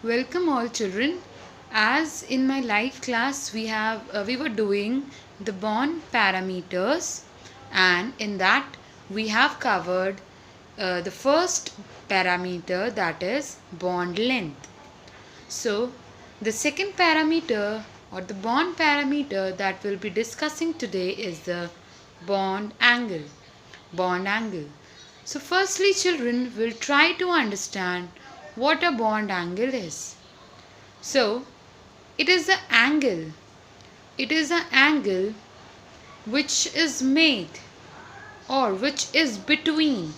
Welcome all children. As in my live class we were doing the bond parameters, and in that we have covered the first parameter, that is bond length. So the second parameter or the bond parameter that we'll be discussing today is the bond angle. Bond angle. So firstly children will try to understand what a bond angle is. So it is the angle. It is an angle which is made or which is between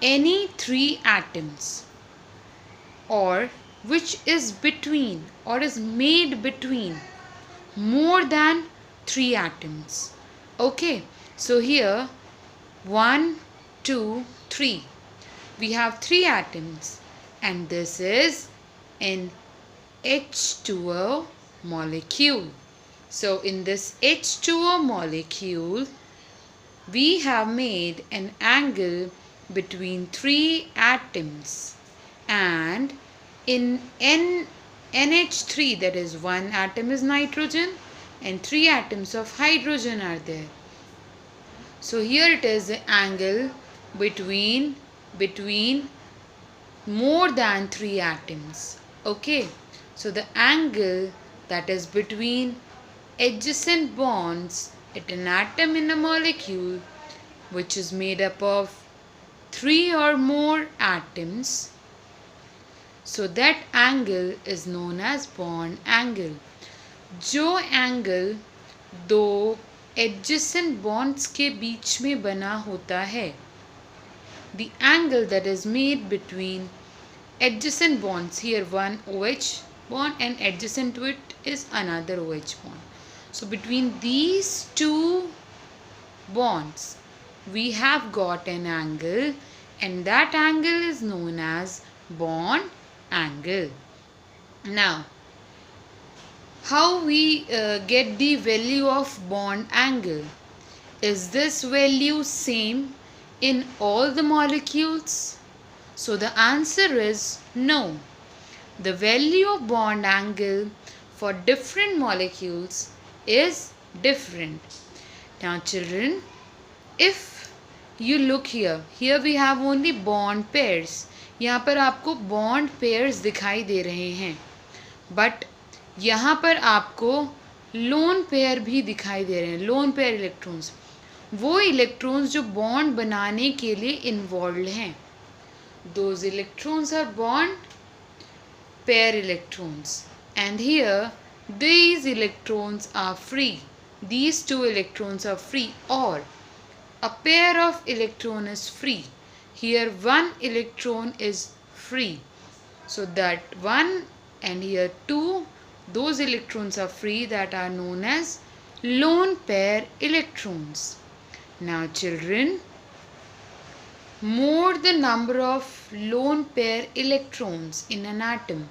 any three atoms, or which is between or is made between more than three atoms. Okay, so here 1, 2, 3. We have three atoms, and this is an H2O molecule. So in this H2O molecule, we have made an angle between three atoms, and in NH3, that is one atom is nitrogen and three atoms of hydrogen are there. So here it is the angle between more than three atoms. Okay, so the angle that is between adjacent bonds at an atom in a molecule which is made up of three or more atoms, so that angle is known as bond angle. जो angle दो adjacent bonds के बीच में बना होता है, the angle that is made between adjacent bonds, here one OH bond and adjacent to it is another OH bond. So between these two bonds we have got an angle, and that angle is known as bond angle. Now, how we get the value of bond angle? Is this value same in all the molecules? So the answer is no. The value of bond angle for different molecules is different. Now children, if you look here we have only bond pairs. यहाँ पर आपको bond pairs दिखाई दे रहे हैं, but यहाँ पर आपको lone pair भी दिखाई दे रहे हैं. lone pair electrons, वो electrons जो bond बनाने के लिए involved हैं. Those electrons are bond pair electrons, and here these electrons are free. These two electrons are free, or a pair of electron is free. Here one electron is free, so that one, and here two, those electrons are free, that are known as lone pair electrons. Now children, more the number of lone pair electrons in an atom,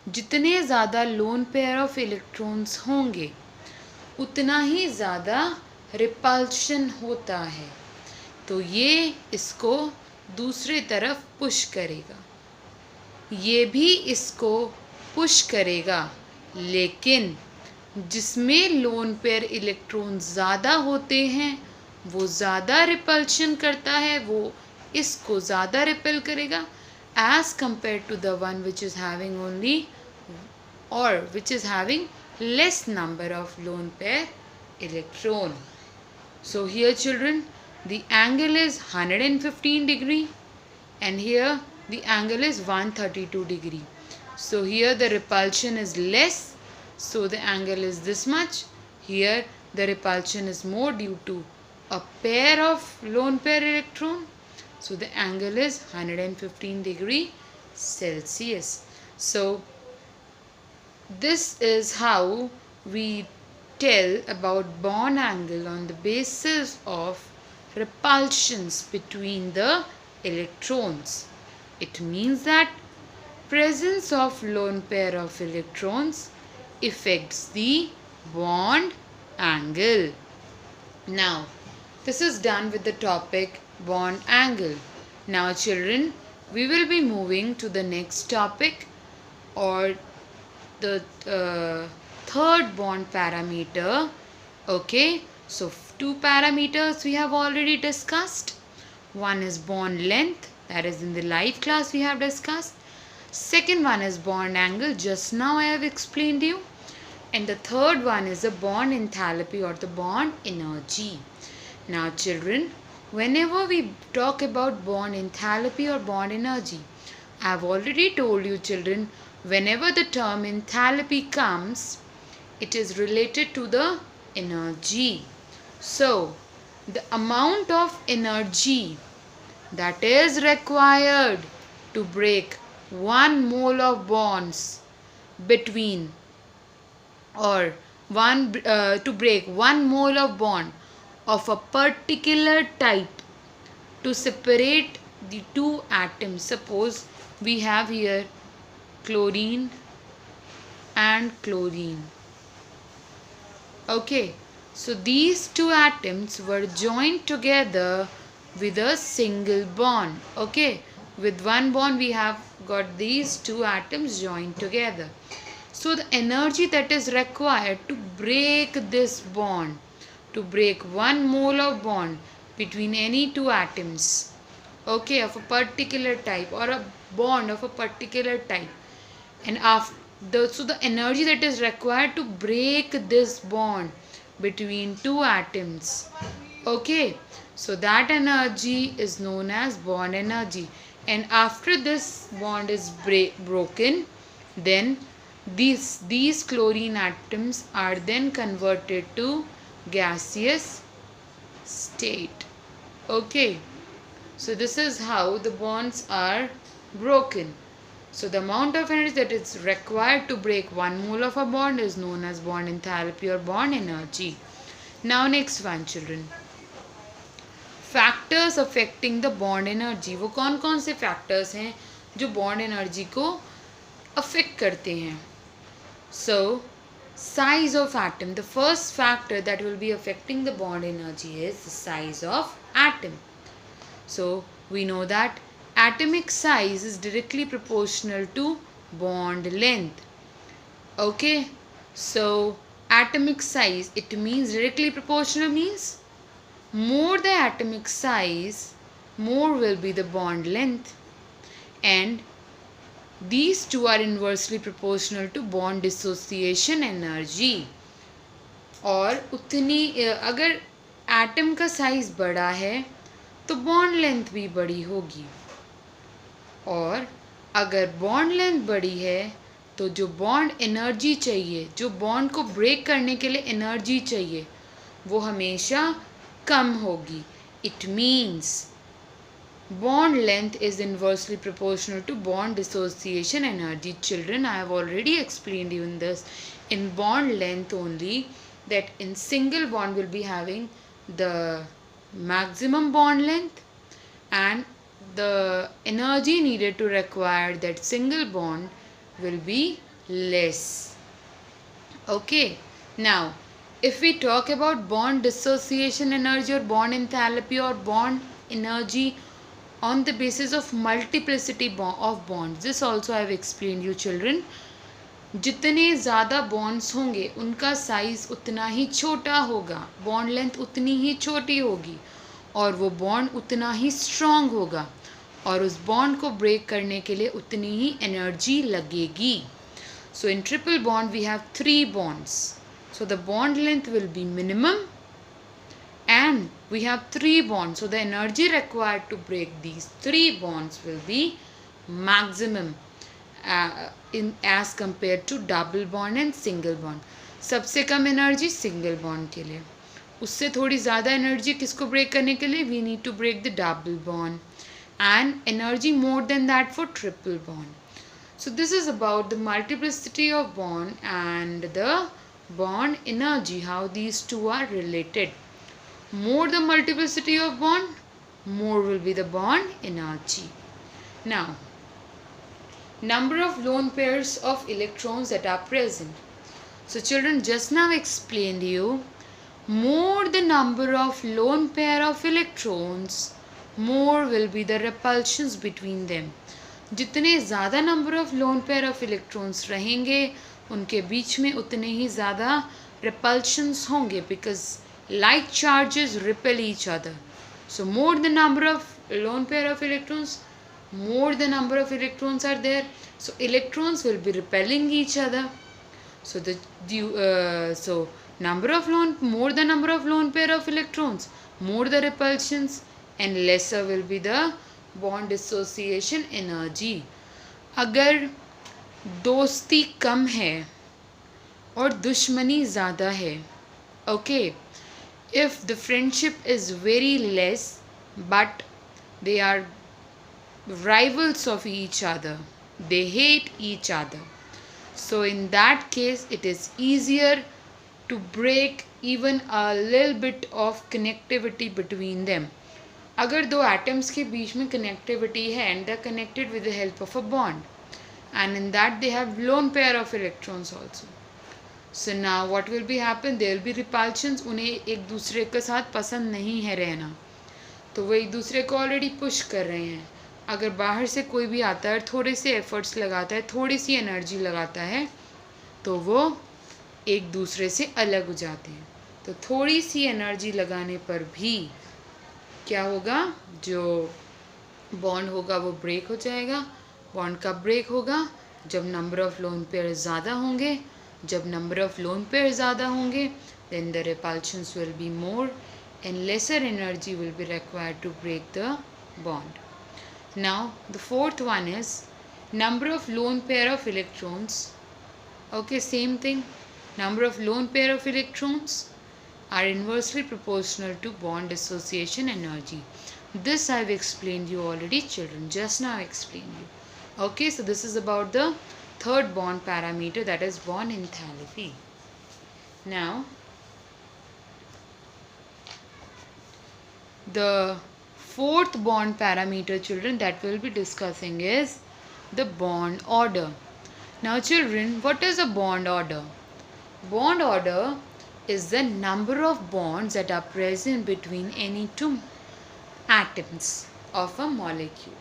जितने ज़्यादा lone pair of electrons होंगे उतना ही ज़्यादा repulsion होता है, तो ये इसको दूसरे तरफ पुश करेगा, ये भी इसको पुश करेगा, लेकिन जिसमें लोन पेयर इलेक्ट्रॉन ज़्यादा होते हैं वो ज़्यादा रिपल्शन करता है, वो इसको ज़्यादा रिपेल करेगा as compared to the one which is having only, or which is having less number of lone pair electron. So here children, the angle is 115 degree, and here the angle is 132 degree. So here the repulsion is less, so the angle is this much. Here the repulsion is more due to a pair of lone pair electron, so the angle is 115 degree Celsius. So this is how we tell about bond angle on the basis of repulsions between the electrons. It means that presence of lone pair of electrons affects the bond angle. Now, this is done with the topic bond angle. Now children, we will be moving to the next topic, or the third bond parameter. Okay, so two parameters we have already discussed. One is bond length, that is in the live class we have discussed. Second one is bond angle, just now I have explained you. And the third one is the bond enthalpy or the bond energy. Now children, whenever we talk about bond enthalpy or bond energy, I have already told you children, whenever the term enthalpy comes, it is related to the energy. So, the amount of energy that is required to break 1 mole of bonds between, or to break 1 mole of bond of a particular type to separate the two atoms. Suppose we have here chlorine and chlorine. Okay, so these two atoms were joined together with a single bond. Okay, with one bond we have got these two atoms joined together. So the energy that is required to break this bond, to break 1 mole of bond between any two atoms, okay, of a particular type, or a bond of a particular type, and so the energy that is required to break this bond between two atoms, okay, so that energy is known as bond energy. And after this bond is broken, then these chlorine atoms are then converted to gaseous state. Okay, so this is how the bonds are broken. So the amount of energy that is required to break 1 mole of a bond is known as bond enthalpy or bond energy. Now next one children, factors affecting the bond energy. वो कौन कौन से factors हैं जो bond energy को affect करते हैं? सो size of atom, the first factor that will be affecting the bond energy is the size of atom. So we know that atomic size is directly proportional to bond length. Okay, so atomic size, it means directly proportional means more the atomic size, more will be the bond length, and these two are inversely proportional to bond dissociation energy. और उतनी अगर atom का size बड़ा है तो bond length भी बड़ी होगी, और अगर बॉन्ड लेंथ बड़ी है तो जो बॉन्ड एनर्जी चाहिए, जो बॉन्ड को ब्रेक करने के लिए एनर्जी चाहिए, वो हमेशा कम होगी. It means bond length is inversely proportional to bond dissociation energy. Children, I have already explained you in this, in bond length only, that in single bond will be having the maximum bond length, and the energy needed to require that single bond will be less. Okay, now if we talk about bond dissociation energy or bond enthalpy or bond energy on the basis of multiplicity of bonds, this also I have explained you children. जितने ज़्यादा bonds होंगे उनका size उतना ही छोटा होगा, bond length उतनी ही छोटी होगी, और वो bond उतना ही strong होगा, और उस bond को break करने के लिए उतनी ही energy लगेगी. So in triple bond we have 3 bonds. So the bond length will be minimum, and we have 3 bonds. So the energy required to break these 3 bonds will be maximum as compared to double bond and single bond. सबसे कम energy single bond के लिए, उससे थोड़ी ज़्यादा energy किसको break करने के लिए? We need to break the double bond, and energy more than that for triple bond. So this is about the multiplicity of bond and the bond energy, how these two are related. More the multiplicity of bond, more will be the bond energy. Now, number of lone pairs of electrons that are present. So children, just now explained you, more the number of lone pair of electrons, more will be the repulsions between them. जितने ज़्यादा number of lone pair of electrons रहेंगे उनके बीच में उतने ही ज़्यादा repulsions होंगे, because like charges repel each other. So more the number of lone pair of electrons, more the number of electrons are there, so electrons will be repelling each other. So so number of more the number of lone pair of electrons, more the repulsions, and lesser will be the bond dissociation energy. अगर दोस्ती कम है और दुश्मनी ज़्यादा है, okay, if the friendship is very less but they are rivals of each other, they hate each other, so in that case it is easier to break even a little bit of connectivity between them. अगर दो atoms के बीच में connectivity है and they are connected with the help of a bond, and in that they have lone pair of electrons also. So now what will be happen? There will be repulsions. उन्हें एक दूसरे के साथ पसंद नहीं है रहना, तो वो एक दूसरे को ऑलरेडी पुश कर रहे हैं. अगर बाहर से कोई भी आता है, थोड़े से एफर्ट्स लगाता है, थोड़ी सी एनर्जी लगाता है, तो वो एक दूसरे से अलग हो जाते हैं. तो थोड़ी सी एनर्जी लगाने पर भी क्या होगा, जो बॉन्ड होगा वो ब्रेक हो जाएगा. बॉन्ड कब ब्रेक होगा? जब नंबर ऑफ लोन पेयर ज़्यादा होंगे. जब नंबर ऑफ लोन पेयर ज़्यादा होंगे, then the repulsions will be more and lesser energy will be required to break the bond. Now the fourth one is number of lone pair of electrons. Okay, same thing. Number of lone pair of electrons are inversely proportional to bond dissociation energy. This I have explained you already, children. Just now I explained you. Okay, so this is about the third bond parameter, that is bond enthalpy. Now the fourth bond parameter, children, that we'll be discussing is the bond order. Now children, what is a bond order? Bond order is the number of bonds that are present between any two atoms of a molecule.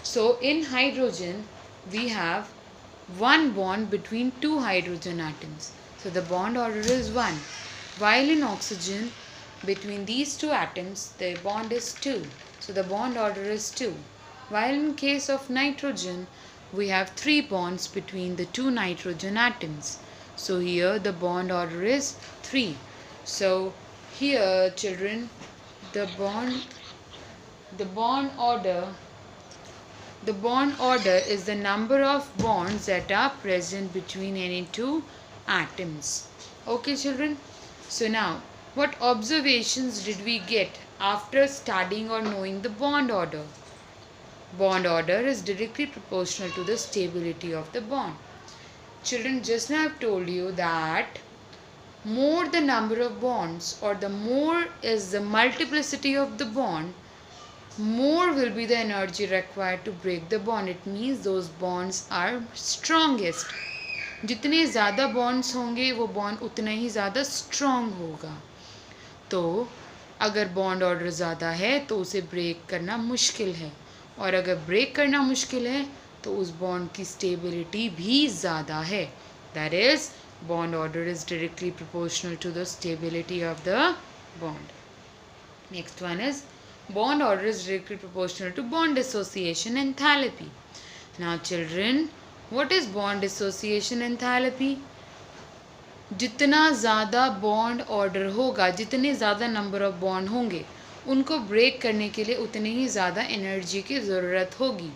So in hydrogen we have one bond between two hydrogen atoms, so the bond order is 1. While in oxygen, between these two atoms the bond is 2, so the bond order is 2. While in case of nitrogen we have 3 bonds between the two nitrogen atoms, so here the bond order is 3. So here children, the bond order is the number of bonds that are present between any two atoms. Okay children, so now what observations did we get after studying or knowing the bond order? Bond order is directly proportional to the stability of the bond. Children, just now I have told you that more the number of bonds, or the more is the multiplicity of the bond, more will be the energy required to break the bond. It means those bonds are strongest. जितने ज़्यादा bonds होंगे वो bond उतना ही ज़्यादा strong होगा. तो अगर bond order ज़्यादा है तो उसे break करना मुश्किल है, और अगर break करना मुश्किल है तो उस bond की stability भी ज़्यादा है. That is, bond order is directly proportional to the stability of the bond. Next one is bond order is directly proportional to bond dissociation enthalpy. Now children, what is bond dissociation enthalpy? जितना ज़्यादा bond order होगा, जितने ज़्यादा number of bond होंगे, उनको break करने के लिए उतनी ही ज़्यादा एनर्जी की ज़रूरत होगी.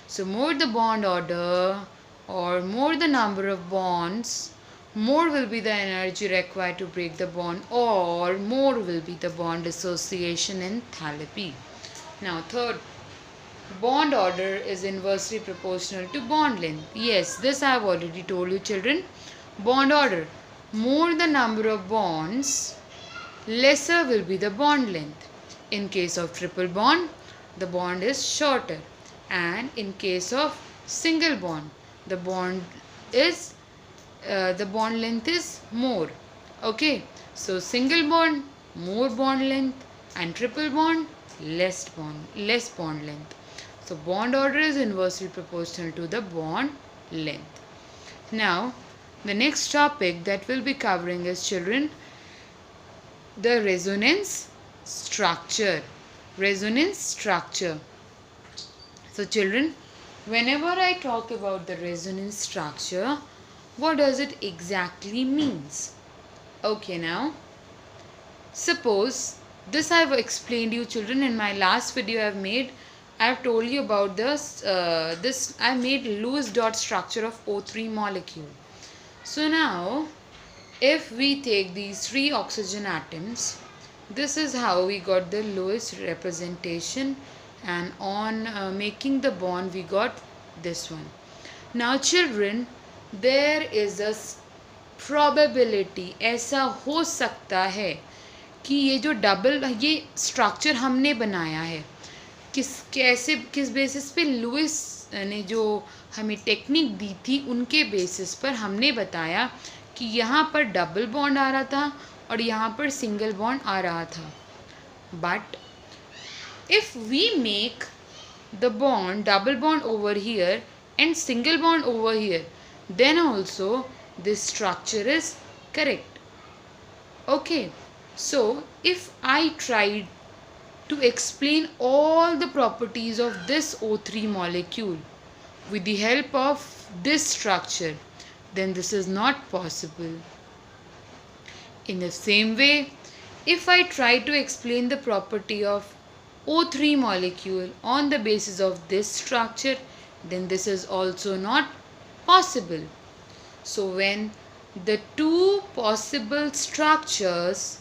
सो मोर द बॉन्ड ऑर्डर और more the number of bonds, more will be the energy required to break the bond, or more will be the bond dissociation enthalpy. Now third, bond order is inversely proportional to bond length. Yes, this I have already told you children. Bond order, more the number of bonds, lesser will be the bond length. In case of triple bond, the bond is shorter, and in case of single bond, the bond length is more. Okay, so single bond, more bond length, and triple bond, less bond length. So bond order is inversely proportional to the bond length. Now, the next topic that we'll be covering is, children, the resonance structure. Resonance structure. So children, whenever I talk about the resonance structure, what does it exactly means? Okay, now suppose this I've explained you, children, in my last video I've told you about this I made Lewis dot structure of O3 molecule. So now if we take these 3 oxygen atoms, this is how we got the Lewis representation, and on making the bond we got this one. Now children, there is a probability, ऐसा हो सकता है कि ये जो ये structure हमने बनाया है, किस बेसिस पे, लुइस ने जो हमें टेक्निक दी थी उनके बेसिस पर हमने बताया कि यहाँ पर डबल बॉन्ड आ रहा था और यहाँ पर सिंगल बॉन्ड आ रहा था. But if we make the bond double bond over here and single bond over here, then also this structure is correct. Okay, so if I tried to explain all the properties of this O3 molecule with the help of this structure, then this is not possible. In the same way, if I try to explain the property of O3 molecule on the basis of this structure, then this is also not possible. So when the two possible structures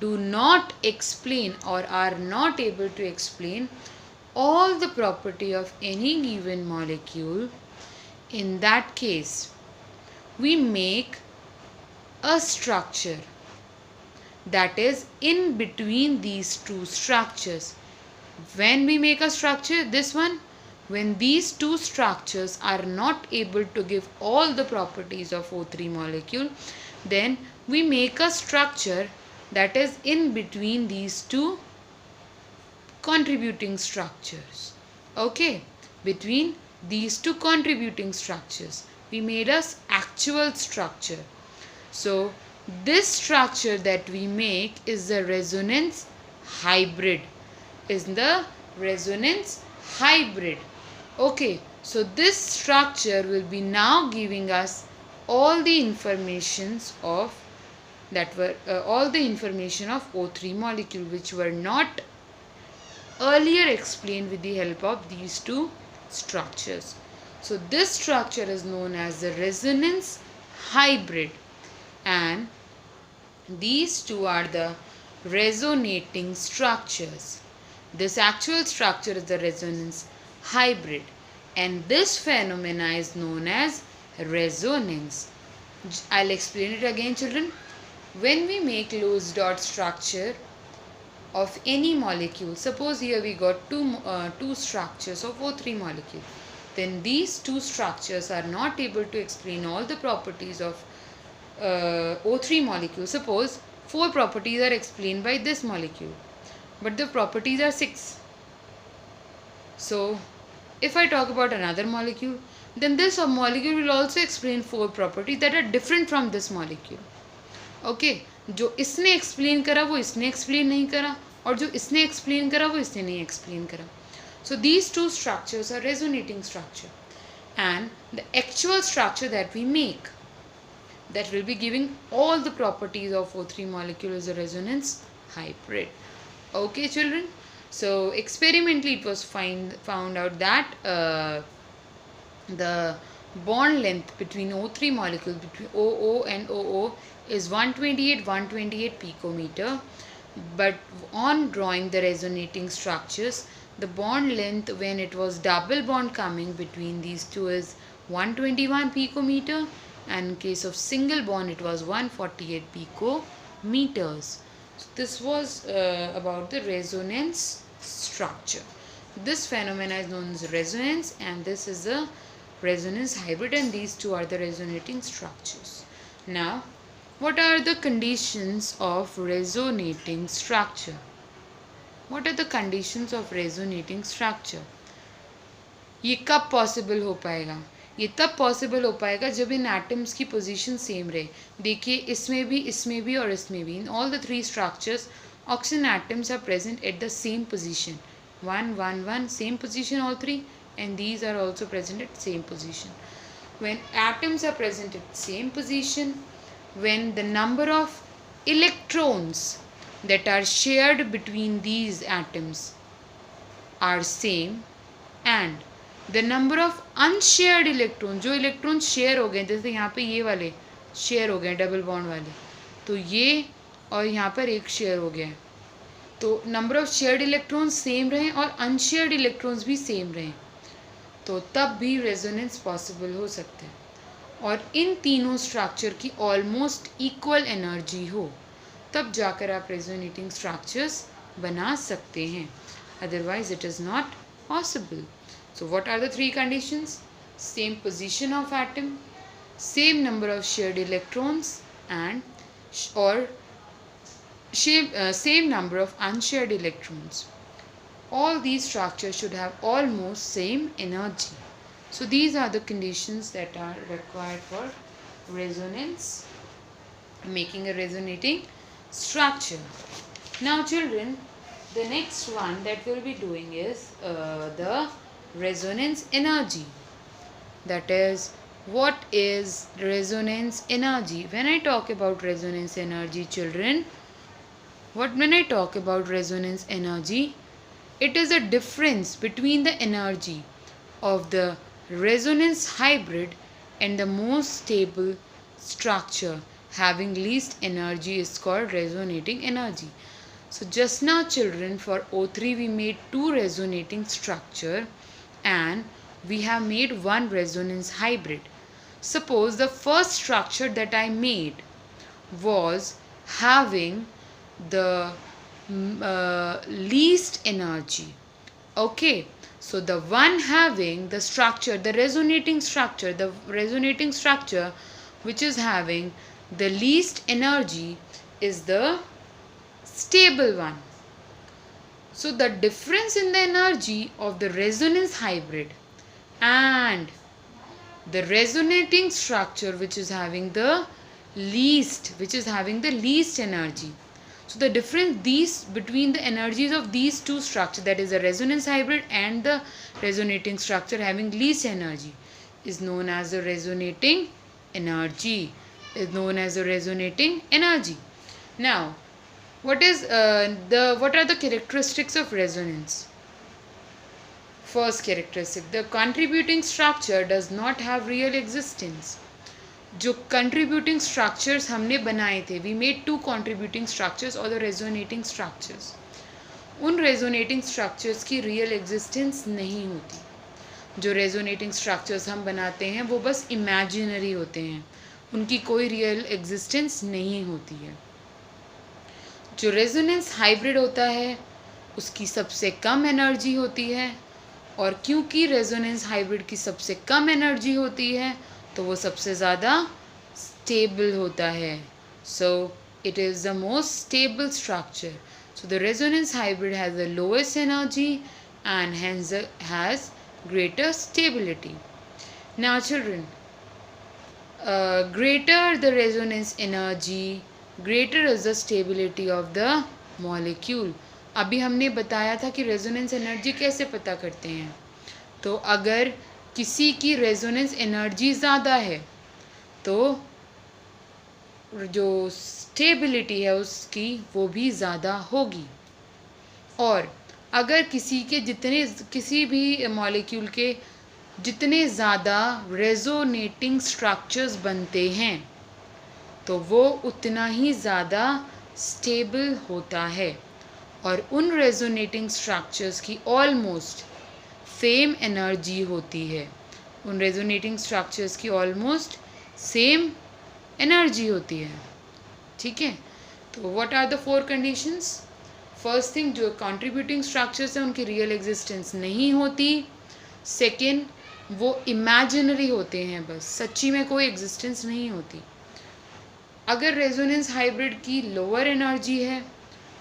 do not explain or are not able to explain all the property of any given molecule, in that case we make a structure that is in between these two structures. When we make a structure, this one, when these two structures are not able to give all the properties of O3 molecule, then we make a structure that is in between these two contributing structures. Okay, between these two contributing structures, we made us actual structure. So this structure that we make is the resonance hybrid. Okay, so this structure will be now giving us all the informations of O3 molecule, which were not earlier explained with the help of these two structures. So this structure is known as the resonance hybrid, and these two are the resonating structures. This actual structure is the resonance hybrid, and this phenomena is known as resonance. I'll explain it again, children. When we make Lewis dot structure of any molecule, suppose here we got two structures of O3 molecule, then these two structures are not able to explain all the properties of O3 molecule. Suppose 4 properties are explained by this molecule, but the properties are 6. So if I talk about another molecule, then this molecule will also explain 4 properties that are different from this molecule. Okay, जो इसने explain करा वो इसने explain नहीं करा, और जो इसने explain करा वो इसने नहीं explain करा. So these two structures are resonating structure, and the actual structure that we make that will be giving all the properties of O3 molecule is a resonance hybrid. Okay, children. So experimentally it was found out that the bond length between O3 molecules, between OO and OO, is 128 picometer. But on drawing the resonating structures, the bond length when it was double bond coming between these two is 121 picometer, and in case of single bond it was 148 picometers. So this was about the resonance structure. This phenomena is known as resonance, and this is a resonance hybrid, and these two are the resonating structures. Now, what are the conditions of resonating structure? What are the conditions of resonating structure? ये कब possible हो पाएगा? ये तब possible हो पाएगा जब इन एटम्स की पोजीशन सेम रहे. देखिए इसमें भी और इसमें भी, in all the three structures oxygen atoms are present at the same position. 1 1 1 same position all three, and these are also present at same position. When atoms are present at same position, when the number of electrons that are shared between these atoms are same, and the number of unshared electron, जो electron share हो गए, जैसे यहाँ पे ये वाले share हो गए डबल बॉन्ड वाले, तो ये और यहाँ पर एक शेयर हो गया है, तो number of shared electrons same रहें और अनशेयर्ड इलेक्ट्रॉन्स भी सेम रहें, तो तब भी रेजोनेंस पॉसिबल हो सकता है. और इन तीनों स्ट्रक्चर की ऑलमोस्ट इक्वल एनर्जी हो, तब जाकर आप रेजोनेटिंग स्ट्रक्चर्स बना सकते हैं. Otherwise it is not possible. So what are the three conditions? Same position of atom, same number of shared electrons, and same number of unshared electrons. All these structures should have almost same energy. So these are the conditions that are required for resonance, making a resonating structure. Now children, the next one that we'll be doing is the resonance energy. That is, what is resonance energy? When I talk about resonance energy, children, when I talk about resonance energy, it is a difference between the energy of the resonance hybrid and the most stable structure having least energy is called resonating energy. So just now children, for O3 we made two resonating structure and we have made one resonance hybrid. Suppose the first structure that I made was having the least energy. Okay, so the one having the structure, the resonating structure which is having the least energy is the stable one. So the difference in the energy of the resonance hybrid and the resonating structure which is having the least energy. So the difference between the energies of these two structures, that is the resonance hybrid and the resonating structure having least energy, is known as the resonating energy. Now, what are the characteristics of resonance? First characteristic, the contributing structure does not have real existence. जो contributing structures हमने बनाए थे, we made two contributing structures or the resonating structures. उन resonating structures की real existence नहीं होती. जो resonating structures हम बनाते हैं वो बस imaginary होते हैं, उनकी कोई real existence नहीं होती है. जो रेजोनेंस हाइब्रिड होता है उसकी सबसे कम एनर्जी होती है, और क्योंकि रेजोनेंस हाइब्रिड की सबसे कम एनर्जी होती है तो वो सबसे ज़्यादा स्टेबल होता है. So it is the most stable structure. So the resonance hybrid has the lowest energy and hence has greater stability. Now children, greater the resonance energy, greater is the stability of the molecule. अभी हमने बताया था कि resonance energy कैसे पता करते हैं. तो अगर किसी की रेजोनेंस एनर्जी ज़्यादा है तो जो स्टेबिलिटी है उसकी वो भी ज़्यादा होगी, और अगर किसी भी मॉलिक्यूल के जितने ज़्यादा रेजोनेटिंग स्ट्रक्चर्स बनते हैं तो वो उतना ही ज़्यादा स्टेबल होता है, और उन रेजोनेटिंग स्ट्रक्चर्स की ऑलमोस्ट सेम एनर्जी होती है. उन रेजोनेटिंग स्ट्रक्चर्स की ऑलमोस्ट सेम एनर्जी होती है. ठीक है, तो what are the 4 conditions? First thing, जो कंट्रीब्यूटिंग स्ट्रक्चर्स हैं उनकी रियल एग्जिस्टेंस नहीं होती. सेकेंड, वो इमेजिनरी होते हैं, बस सच्ची में कोई एग्जिस्टेंस नहीं होती. अगर रेजोनेंस हाइब्रिड की लोअर एनर्जी है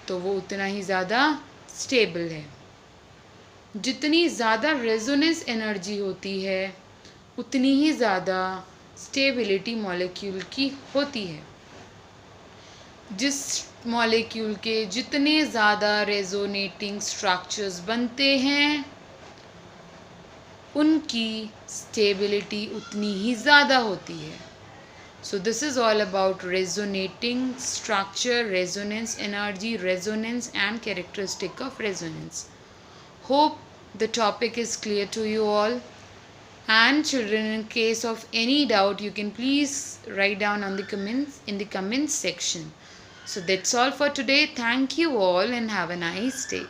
तो वो उतना ही ज़्यादा स्टेबल है। जितनी ज़्यादा रेजोनेंस एनर्जी होती है उतनी ही ज़्यादा स्टेबिलिटी मॉलिक्यूल की होती है। जिस मॉलिक्यूल के जितने ज़्यादा रेजोनेटिंग स्ट्रक्चर्स बनते हैं उनकी स्टेबिलिटी उतनी ही ज़्यादा होती है। So this is all about resonating structure, resonance energy, resonance and characteristic of resonance. Hope the topic is clear to you all. And children, in case of any doubt, you can please write down on the comments in the comments section. So that's all for today. Thank you all and have a nice day.